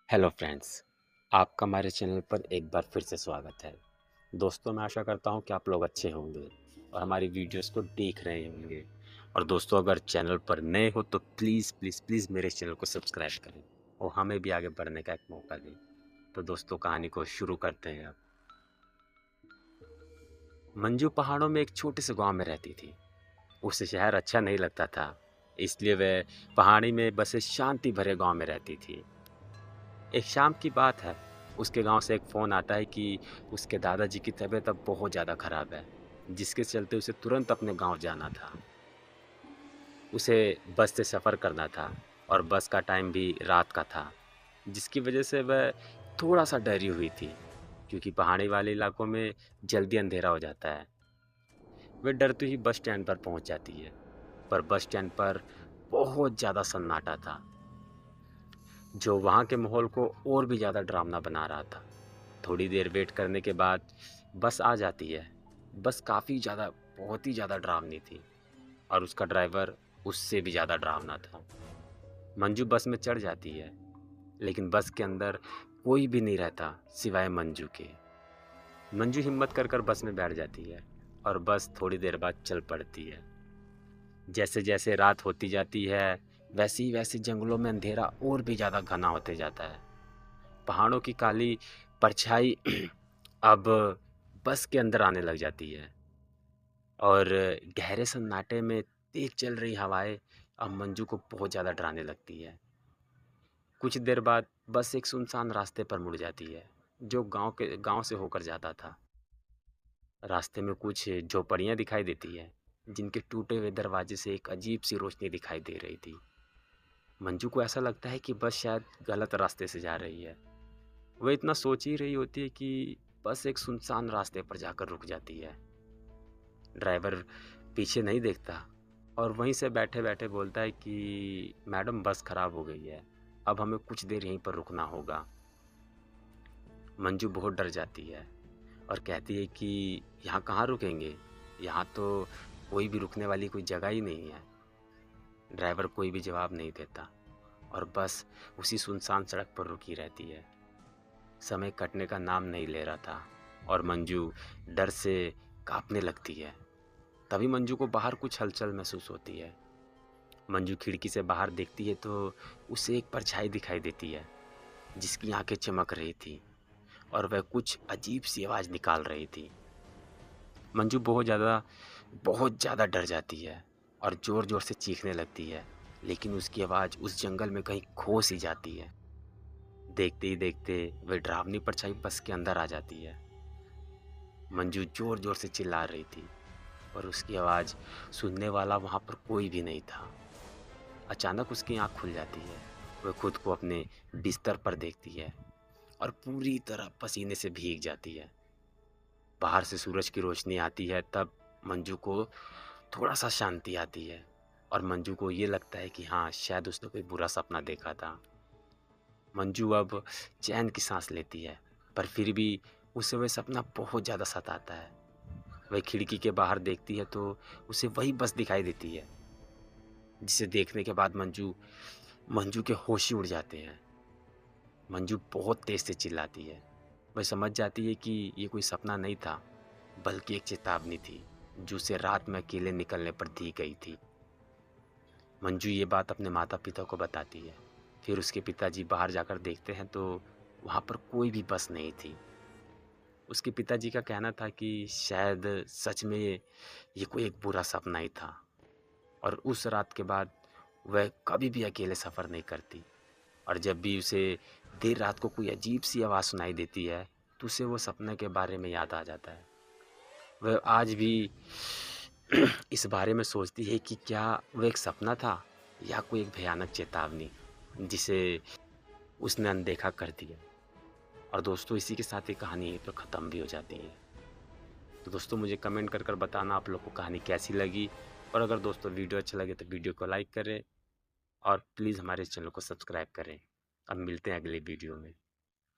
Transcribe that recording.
Hello friends, आपका हमारे channel पर एक बार फिर से स्वागत है। दोस्तों, मैं आशा करता हूँ कि आप लोग अच्छे होंगे और हमारी वीडियोस को देख रहे होंगे। और दोस्तों, अगर चैनल पर नए हो तो प्लीज़ प्लीज़ प्लीज़ मेरे चैनल को सब्सक्राइब करें और हमें भी आगे बढ़ने का एक मौका दें। तो दोस्तों, कहानी को शुरू करते हैं अब। मंजू पहाड़ों में एक छोटे से गांव में रहती थी। उसे शहर अच्छा नहीं लगता था, इसलिए वह पहाड़ी में बसे शांति भरे गांव में रहती थी। एक शाम की बात है, उसके गांव से एक फ़ोन आता है कि उसके दादाजी की तबीयत अब बहुत ज़्यादा ख़राब है, जिसके चलते उसे तुरंत अपने गांव जाना था। उसे बस से सफ़र करना था और बस का टाइम भी रात का था, जिसकी वजह से वह थोड़ा-सा डरी हुई थी, क्योंकि पहाड़ी वाले इलाकों में जल्दी अंधेरा हो जाता है। वह डरते ही बस स्टैंड पर पहुंच जाती है, पर बस स्टैंड पर बहुत ज़्यादा सन्नाटा था, जो वहाँ के माहौल को और भी ज़्यादा डरावना बना रहा था। थोड़ी देर वेट करने के बाद बस आ जाती है। बस काफ़ी ज़्यादा बहुत ही ज़्यादा डरावनी थी और उसका ड्राइवर उससे भी ज़्यादा डरावना था। मंजू बस में चढ़ जाती है, लेकिन बस के अंदर कोई भी नहीं रहता सिवाय मंजू के। मंजू हिम्मत कर बस में बैठ जाती है और बस थोड़ी देर बाद चल पड़ती है। जैसे-जैसे रात होती जाती है, वैसे ही वैसे जंगलों में अंधेरा और भी ज़्यादा घना होते जाता है। पहाड़ों की काली परछाई अब बस के अंदर आने लग जाती है और गहरे सन्नाटे में तेज चल रही हवाएं अब मंजू को बहुत ज़्यादा डराने लगती है। कुछ देर बाद बस एक सुनसान रास्ते पर मुड़ जाती है, जो गांव से होकर जाता था। रास्ते में कुछ झोपड़ियां दिखाई देती है, जिनके टूटे हुए दरवाजे से एक अजीब सी रोशनी दिखाई दे रही थी। मंजू को ऐसा लगता है कि बस शायद गलत रास्ते से जा रही है। वह इतना सोच ही रही होती है कि बस एक सुनसान रास्ते पर जाकर रुक जाती है। ड्राइवर पीछे नहीं देखता और वहीं से बैठे-बैठे बोलता है कि मैडम, बस खराब हो गई है, अब हमें कुछ देर यहीं पर रुकना होगा। मंजू बहुत डर जाती है और कहती है कि यहाँ कहाँ रुकेंगे? यहाँ तो कोई भी रुकने वाली कोई जगह ही नहीं है। ड्राइवर कोई भी जवाब नहीं देता और बस उसी सुनसान सड़क पर रुकी रहती है। समय कटने का नाम नहीं ले रहा था और मंजू डर से काँपने लगती है। तभी मंजू को बाहर कुछ हलचल महसूस होती है। मंजू खिड़की से बाहर देखती है तो उसे एक परछाई दिखाई देती है, जिसकी आंखें चमक रही थी और वह कुछ अजीब सी आवाज़ निकाल रही थी। मंजू बहुत ज़्यादा डर जाती है और ज़ोर-ज़ोर से चीखने लगती है, लेकिन उसकी आवाज़ उस जंगल में कहीं खो सी जाती है। देखते ही देखते वह डरावनी परछाई बस के अंदर आ जाती है। मंजू ज़ोर-ज़ोर से चिल्ला रही थी और उसकी आवाज़ सुनने वाला वहाँ पर कोई भी नहीं था। अचानक उसकी आँख खुल जाती है। वह खुद को अपने बिस्तर पर देखती है और पूरी तरह पसीने से भीग जाती है। बाहर से सूरज की रोशनी आती है, तब मंजू को थोड़ा-सा शांति आती है और मंजू को ये लगता है कि हाँ, शायद उसने कोई बुरा सपना देखा था। मंजू अब चैन की साँस लेती है, पर फिर भी उसे वह सपना बहुत ज़्यादा सताता है। वह खिड़की के बाहर देखती है तो उसे वही बस दिखाई देती है, जिसे देखने के बाद मंजू के होश ही उड़ जाते हैं। मंजू बहुत तेज़ से चिल्लाती है। वह समझ जाती है कि ये कोई सपना नहीं था, बल्कि एक चेतावनी थी, जो उसे रात में अकेले निकलने पर दी गई थी। मंजू ये बात अपने माता-पिता को बताती है। फिर उसके पिताजी बाहर जाकर देखते हैं तो वहाँ पर कोई भी बस नहीं थी। उसके पिताजी का कहना था कि शायद सच में ये कोई एक बुरा सपना ही था और उस रात के बाद वह कभी भी अकेले सफ़र नहीं करती और जब भी उसे देर रात को कोई अजीब-सी आवाज़ सुनाई देती है, तो उसे वो सपने के बारे में याद आ जाता है। वह आज भी इस बारे में सोचती है कि क्या वो एक सपना था या कोई एक भयानक चेतावनी, जिसे उसने अनदेखा कर दिया। और दोस्तों, इसी के साथ ये कहानी यहीं पर ख़त्म भी हो जाती है। तो दोस्तों, मुझे कमेंट कर बताना आप लोग को कहानी कैसी लगी और अगर दोस्तों वीडियो अच्छा लगे तो वीडियो को लाइक करें और प्लीज़ हमारे चैनल को सब्सक्राइब करें। अब मिलते हैं अगले वीडियो में।